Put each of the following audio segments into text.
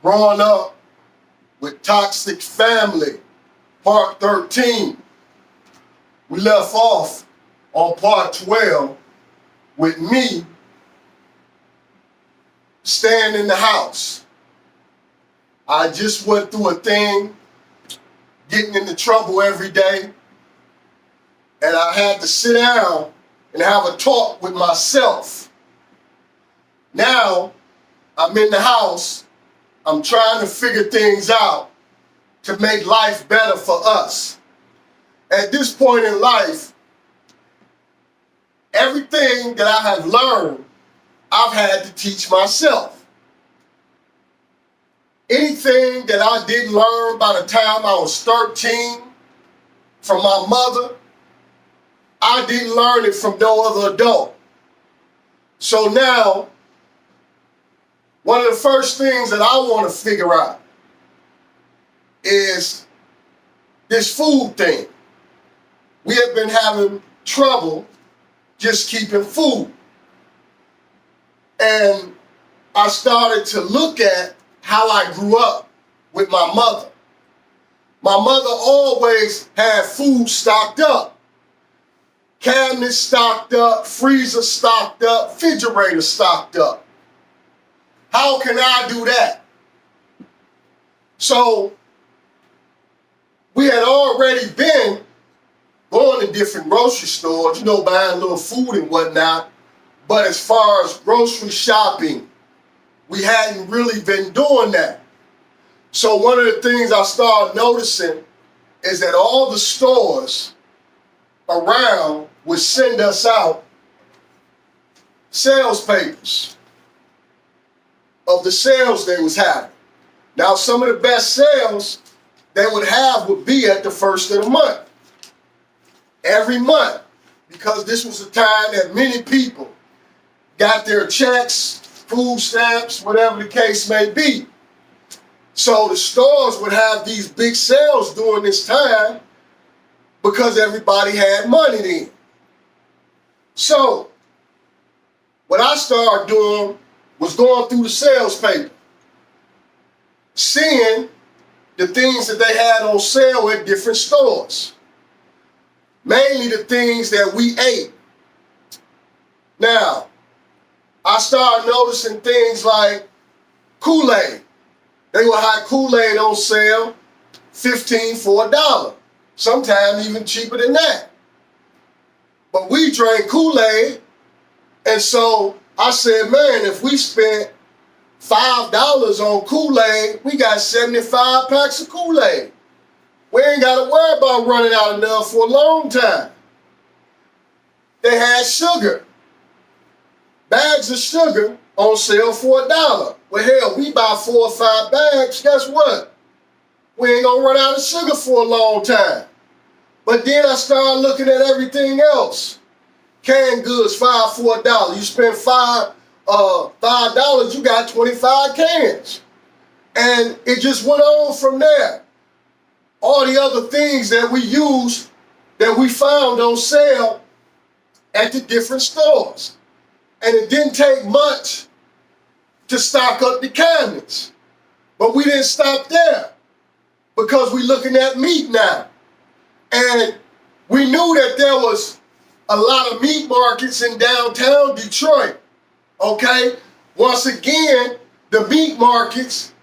Growing up with Toxic Family, Part 13. We left off on Part 12 with me staying in the house. I just went through a thing, getting into trouble every day, and I had to sit down and have a talk with myself. Now, I'm in the house, I'm trying to figure things out to make life better for us. At this point in life, everything that I have learned, I've had to teach myself. Anything that I didn't learn by the time I was 13 from my mother, I didn't learn it from no other adult. So now, one of the first things that I want to figure out is this food thing. We have been having trouble just keeping food. And I started to look at how I grew up with my mother. My mother always had food stocked up. Cabinets stocked up, freezer stocked up, refrigerator stocked up. How can I do that? So we had already been going to different grocery stores, buying a little food and whatnot. But as far as grocery shopping, we hadn't really been doing that. So one of the things I started noticing is that all the stores around would send us out sales papers of the sales they was having. Now, some of the best sales they would have would be at the first of the month. Every month, because this was a time that many people got their checks, food stamps, whatever the case may be. So the stores would have these big sales during this time because everybody had money then. So what I started doing was going through the sales paper, seeing the things that they had on sale at different stores. Mainly the things that we ate. Now, I started noticing things like Kool-Aid. They would have Kool-Aid on sale, 15 for $1. Sometimes even cheaper than that. But we drank Kool-Aid, and so I said, man, if we spent $5 on Kool-Aid, we got 75 packs of Kool-Aid. We ain't got to worry about running out enough for a long time. They had sugar. Bags of sugar on sale for $1. Well, hell, we buy 4 or 5 bags, guess what? We ain't going to run out of sugar for a long time. But then I started looking at everything else. Canned goods, 5 for $1. You spend $5, you got 25 cans. And it just went on from there. All the other things that we used that we found on sale at the different stores. And it didn't take much to stock up the cabinets. But we didn't stop there because we're looking at meat now. And we knew that there was a lot of meat markets in downtown Detroit, okay? Once again, the meat markets,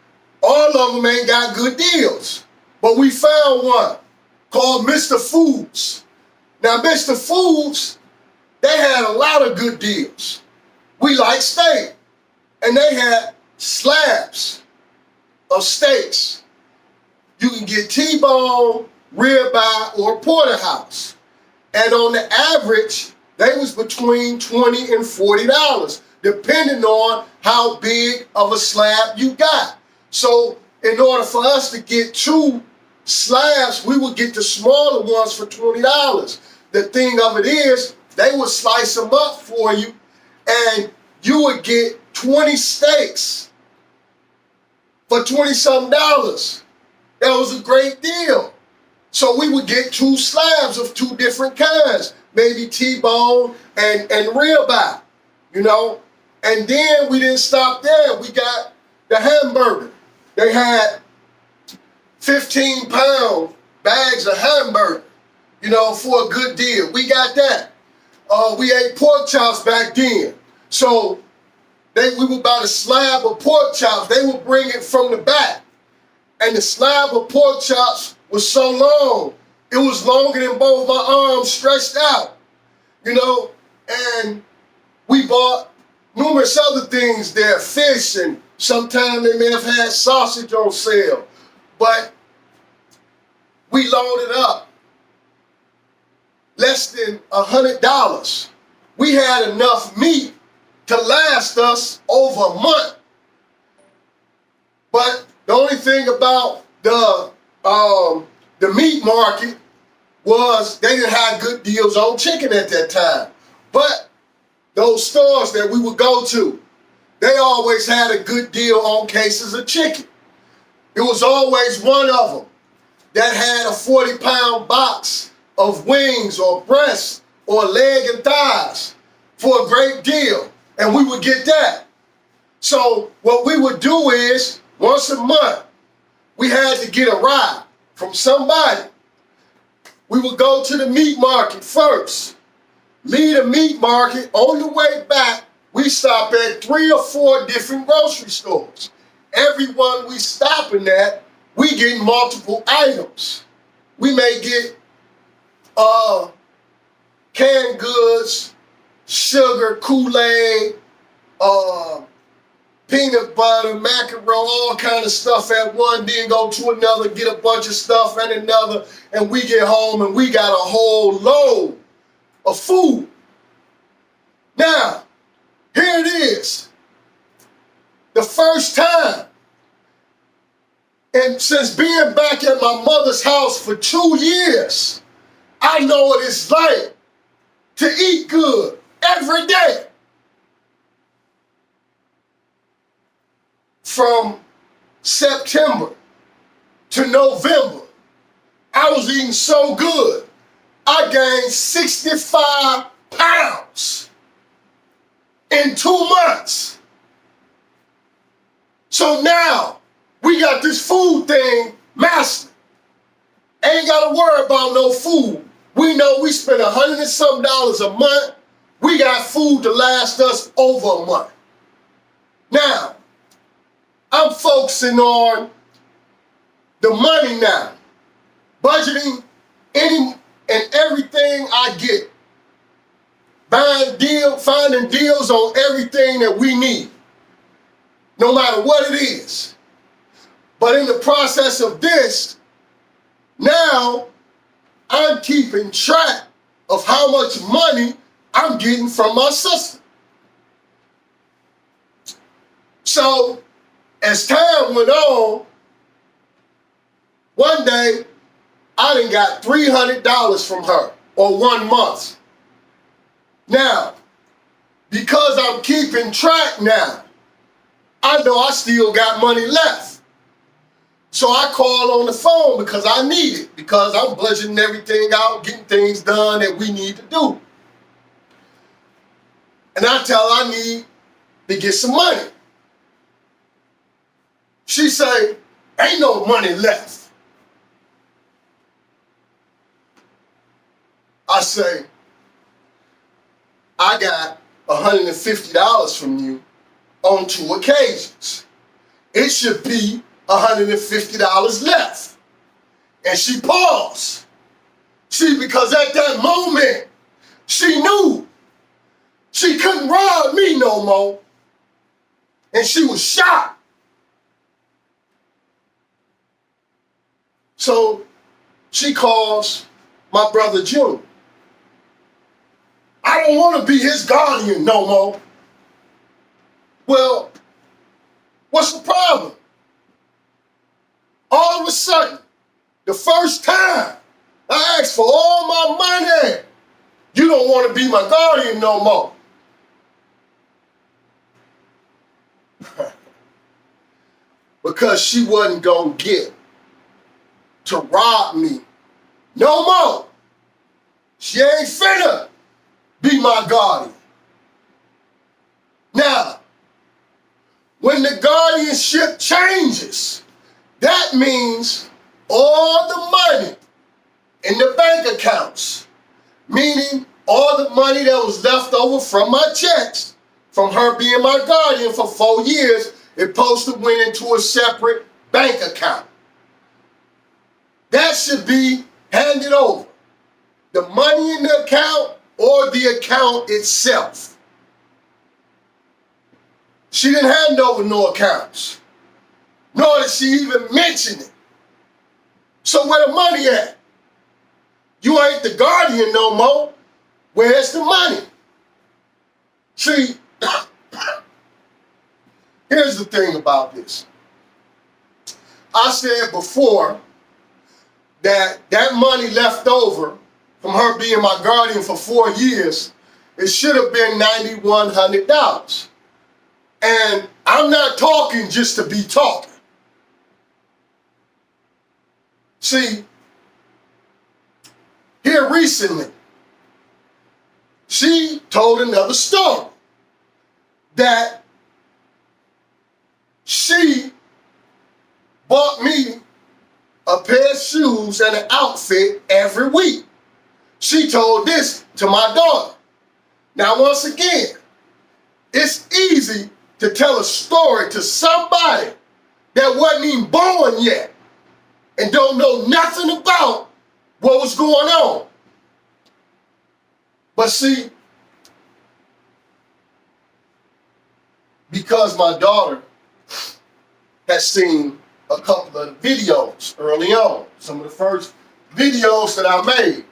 all of them ain't got good deals. But we found one called Mr. Foods. Now, Mr. Foods, they had a lot of good deals. We like steak, and they had slabs of steaks. You can get T-bone, ribeye, or porterhouse. And on the average, they was between $20 and $40, depending on how big of a slab you got. So in order for us to get 2 slabs, we would get the smaller ones for $20. The thing of it is, they would slice them up for you, and you would get 20 steaks for $20-something. That was a great deal. So we would get 2 slabs of 2 different kinds, maybe T-bone and ribeye, And then we didn't stop there. We got the hamburger. they had 15-pound bags of hamburger, for a good deal. We got that. We ate pork chops back then. So we would buy a slab of pork chops. They would bring it from the back. And the slab of pork chops was so long, it was longer than both my arms stretched out, and we bought numerous other things there, fish, and sometimes they may have had sausage on sale. But we loaded up less than $100. We had enough meat to last us over a month. But the only thing about the meat market was they didn't have good deals on chicken at that time. But those stores that we would go to, they always had a good deal on cases of chicken. It was always one of them that had a 40-pound box of wings or breasts or leg and thighs for a great deal, and we would get that. So what we would do is, once a month, we had to get a ride from somebody. We would go to the meat market first, leave the meat market. On the way back, we stop at 3 or 4 different grocery stores. Every one we stopping at, we get multiple items. We may get canned goods, sugar, Kool-Aid, peanut butter, macaroni, all kind of stuff at one, then go to another, get a bunch of stuff and another, and we get home and we got a whole load of food. Now, here it is. The first time, and since being back at my mother's house for 2 years, I know what it's like to eat good every day. From September to November, I was eating so good, I gained 65 pounds in 2 months. So now, we got this food thing mastered. Ain't gotta worry about no food. We know we spend $100 and some a month. We got food to last us over a month. Now, I'm focusing on the money now. Budgeting any and everything I get. Finding deals on everything that we need. No matter what it is. But in the process of this, now I'm keeping track of how much money I'm getting from my sister. So, as time went on, one day I done got $300 from her, or 1 month. Now, because I'm keeping track now, I know I still got money left. So I call on the phone because I need it, because I'm budgeting everything out, getting things done that we need to do. And I tell her I need to get some money. She say, ain't no money left. I say, I got $150 from you on 2 occasions. It should be $150 left. And she paused. Because at that moment, she knew she couldn't rob me no more. And she was shocked. So she calls my brother June. I don't want to be his guardian no more. Well, what's the problem? All of a sudden, the first time I asked for all my money, you don't want to be my guardian no more. Because she wasn't going to get to rob me no more. She ain't finna be my guardian. Now, when the guardianship changes, That means all the money in the bank accounts, meaning all the money that was left over from my checks, from her being my guardian for 4 years, it supposed to went into a separate bank account. That should be handed over. The money in the account or the account itself. She didn't hand over no accounts, nor did she even mention it. So where the money at? You ain't the guardian no more. Where's the money? See, here's the thing about this. I said before that money left over from her being my guardian for 4 years, it should have been $9,100. And I'm not talking just to be talking. See, here recently, she told another story that she bought me a pair of shoes and an outfit every week. She told this to my daughter. Now, once again, it's easy to tell a story to somebody that wasn't even born yet and don't know nothing about what was going on. But see, because my daughter has seen a couple of videos early on, some of the first videos that I made,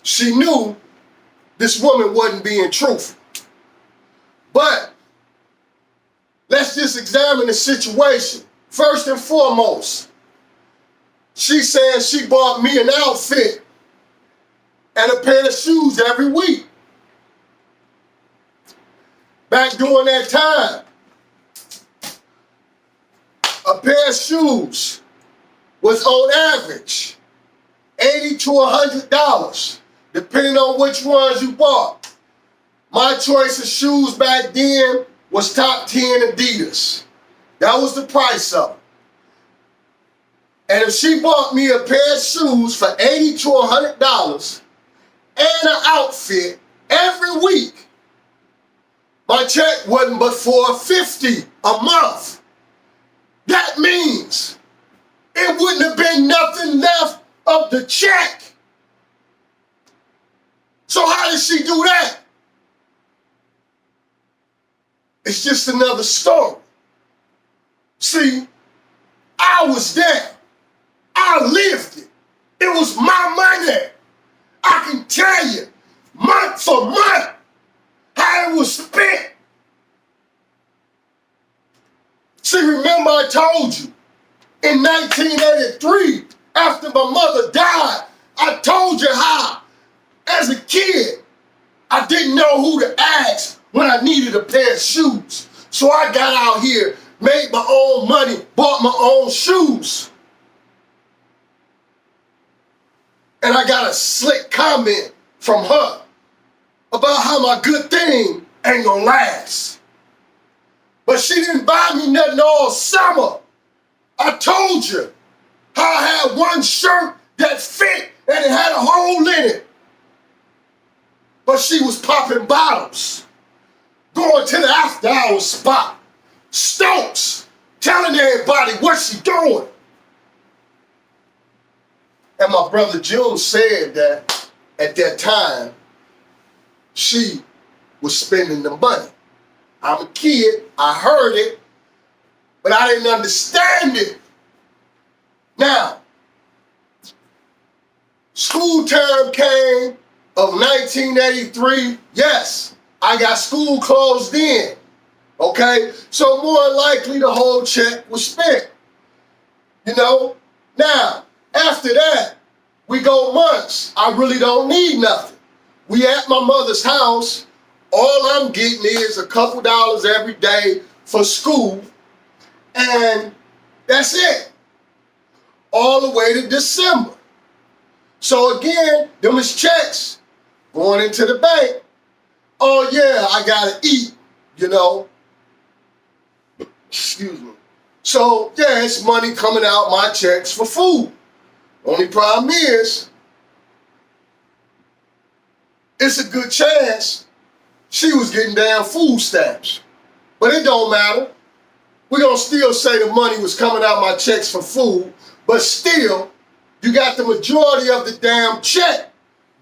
she knew this woman wasn't being truthful. But let's just examine the situation. First and foremost, she said she bought me an outfit and a pair of shoes every week. Back during that time, a pair of shoes was on average $80 to $100, depending on which ones you bought. My choice of shoes back then was top 10 Adidas. That was the price of it. And if she bought me a pair of shoes for $80 to $100 and an outfit every week, my check wasn't but $450 a month. That means it wouldn't have been nothing left of the check. So how did she do that? It's just another story. See, I was there. I lived it. It was my money. I can tell you, month for month, how it was spent. See, remember I told you, in 1983, after my mother died, I told you how, as a kid, I didn't know who to ask when I needed a pair of shoes. So I got out here, made my own money, bought my own shoes. And I got a slick comment from her about how my good thing ain't gonna last. But she didn't buy me nothing all summer. I told you how I had one shirt that fit and it had a hole in it. But she was popping bottles, going to the after hours spot, Stokes, telling everybody what she doing. And my brother June said that at that time, she was spending the money. I'm a kid, I heard it, but I didn't understand it. Now, school term came of 1983. Yes, I got school closed in, okay? So more likely the whole check was spent, you know? Now, after that, we go months. I really don't need nothing. We at my mother's house. All I'm getting is a couple dollars every day for school, and that's it. All the way to December. So again, them is checks going into the bank. Oh yeah, I gotta eat, you know. Excuse me. So yeah, it's money coming out my checks for food. Only problem is, it's a good chance she was getting damn food stamps. But it don't matter. We're going to still say the money was coming out my checks for food, but still, you got the majority of the damn check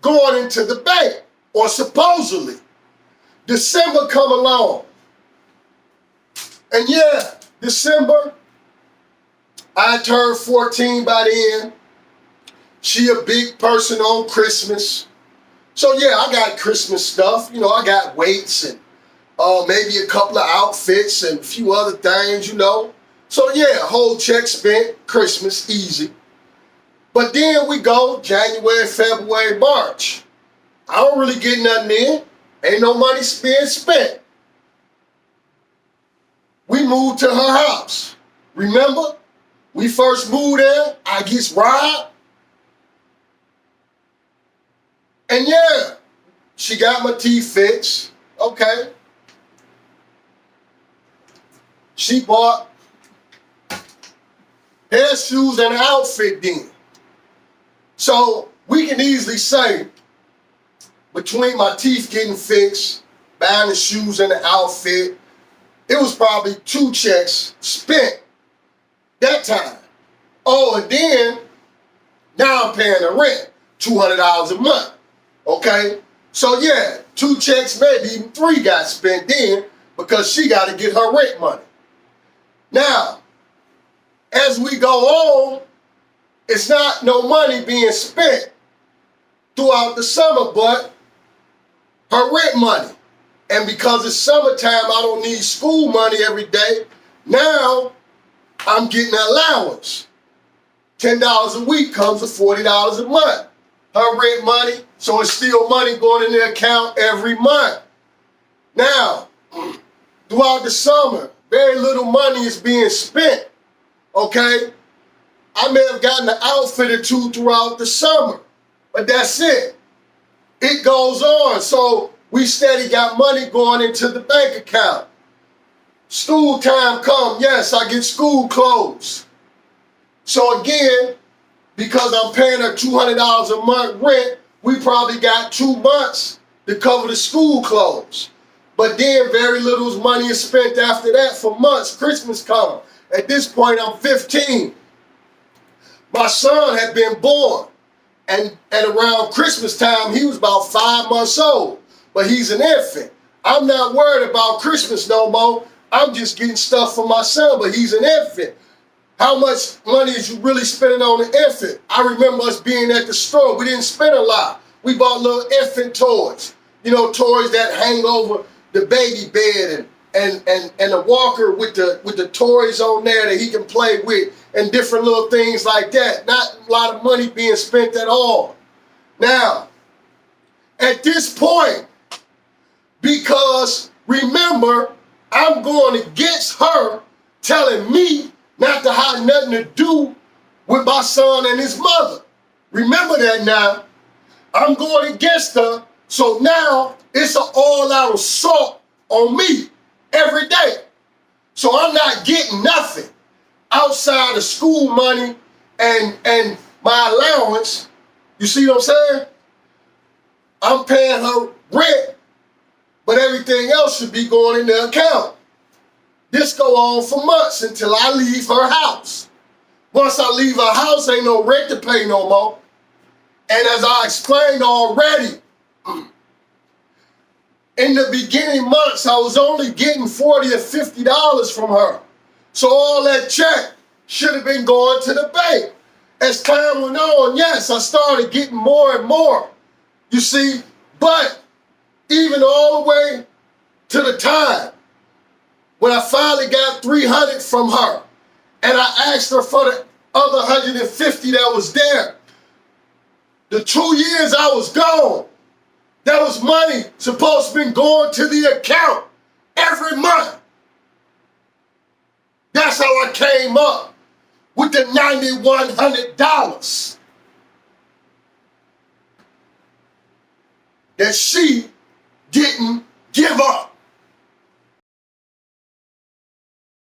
going into the bank, or supposedly. December come along. And yeah, December, I turned 14 by then. She a big person on Christmas. So yeah, I got Christmas stuff. You know, I got weights and maybe a couple of outfits and a few other things, you know. So yeah, whole check spent, Christmas, easy. But then we go January, February, March. I don't really get nothing in. Ain't no money being spent. We moved to her house. Remember? We first moved there, I gets robbed. And yeah, she got my teeth fixed. Okay. She bought hair, shoes, and an outfit then. So we can easily say, between my teeth getting fixed, buying the shoes and the outfit, it was probably 2 checks spent that time. Oh, and then, now I'm paying the rent, $200 a month. Okay? So yeah, 2 checks, maybe even 3 got spent then because she got to get her rent money. Now, as we go on, it's not no money being spent throughout the summer, but her rent money. And because it's summertime, I don't need school money every day. Now, I'm getting an allowance. $10 a week comes to $40 a month. Her rent money, so it's still money going in the account every month. Now, throughout the summer, very little money is being spent, okay? I may have gotten an outfit or 2 throughout the summer, but that's it. It goes on, so we steady got money going into the bank account. School time come, yes, I get school clothes. So again, because I'm paying her $200 a month rent, we probably got 2 months to cover the school clothes. But then very little money is spent after that for months. Christmas comes. At this point, I'm 15. My son had been born. And at around Christmas time, he was about 5 months old. But he's an infant. I'm not worried about Christmas no more. I'm just getting stuff for my son, but he's an infant. How much money is you really spending on an infant? I remember us being at the store. We didn't spend a lot. We bought little infant toys. You know, toys that hang over the baby bed and a walker with the toys on there that he can play with and different little things like that. Not a lot of money being spent at all. Now, at this point, because remember, I'm going against her telling me not to have nothing to do with my son and his mother. Remember that now. I'm going against her, so now it's an all-out assault on me every day. So I'm not getting nothing outside of school money and my allowance. You see what I'm saying? I'm paying her rent, but everything else should be going in the account. This go on for months until I leave her house. Once I leave her house, ain't no rent to pay no more. And as I explained already, in the beginning months, I was only getting $40 or $50 from her. So all that check should have been going to the bank. As time went on, yes, I started getting more and more. You see, but even all the way to the time when I finally got $300 from her, and I asked her for the other $150 that was there. The 2 years I was gone, that was money supposed to be going to the account every month. That's how I came up with the $9,100 that she didn't give up.